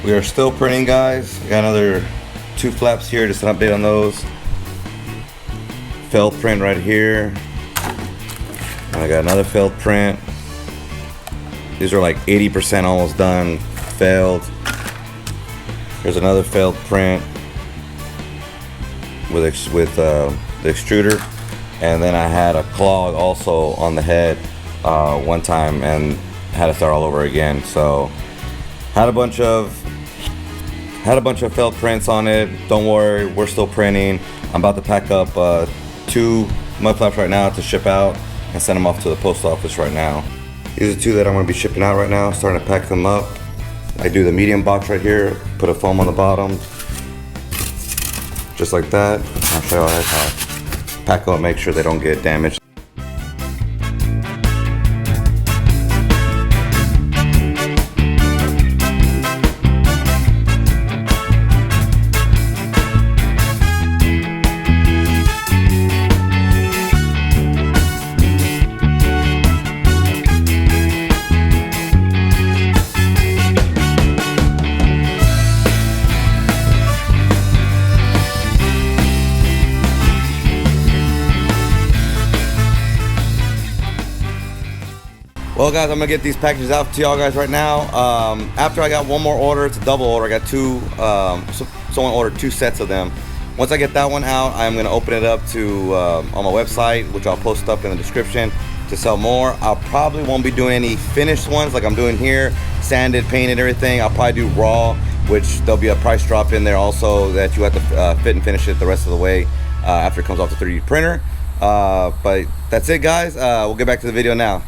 We are still printing, guys. I got another 2 flaps here, just an update on those. Failed print right here. And I got another failed print. These are like 80% almost done, failed. Here's another failed print with the extruder. And then I had a clog also on the head one time and had to start all over again. So had a bunch of failed prints on it. Don't worry, we're still printing. I'm about to pack up 2 mud flaps right now to ship out and send them off to the post office right now. These are 2 that I'm going to be shipping out right now, starting to pack them up. I do the medium box right here, put a foam on the bottom, just like that. I'll show you how to pack them up, make sure they don't get damaged. Well guys, I'm gonna get these packages out to y'all guys right now. After I got one more order, it's a double order. I got 2, someone ordered 2 sets of them. Once I get that one out, I'm gonna open it up to on my website, which I'll post up in the description to sell more. I probably won't be doing any finished ones like I'm doing here, sanded, painted, everything. I'll probably do raw, which there'll be a price drop in there also that you have to fit and finish it the rest of the way after it comes off the 3D printer. But that's it guys, we'll get back to the video now.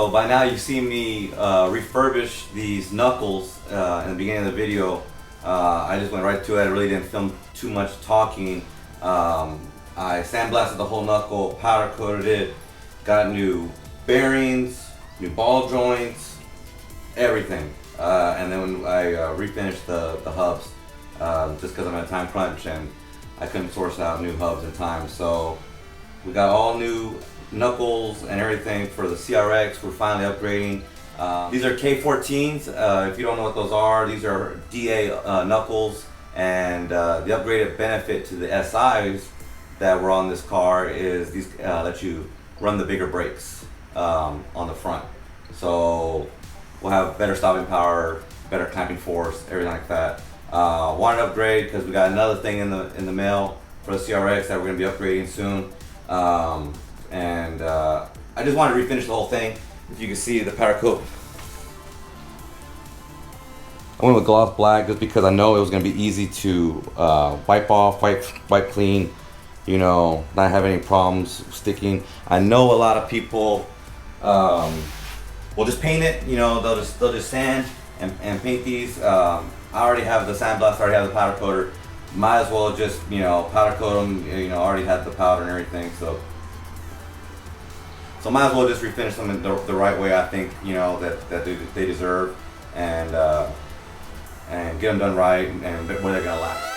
So by now you've seen me refurbish these knuckles in the beginning of the video. I just went right to it. I really didn't film too much talking. I sandblasted the whole knuckle, powder coated it, got new bearings, new ball joints, everything. And then when I refinished the hubs, just because I'm at a time crunch and I couldn't source out new hubs in time. So we got all new knuckles and everything for the CRX. We're finally upgrading. These are K14s. If you don't know what those are, these are DA knuckles, and the upgraded benefit to the SIs that were on this car is these let you run the bigger brakes on the front. So we'll have better stopping power, better clamping force, everything like that. Wanted to upgrade because we got another thing in the mail for the CRX that we're going to be upgrading soon. I just wanted to refinish the whole thing. If you can see the powder coat, I went with gloss black just because I know it was going to be easy to wipe off, wipe clean, you know, not have any problems sticking. I know a lot of people will just paint it, you know, they'll just sand and paint these. I already have the sandblast, I already have the powder coater. Might as well just, you know, powder coat them, you know, already had the powder and everything, so might as well just refinish them in the right way, I think, you know, that they deserve, and get them done right and where they're gonna last.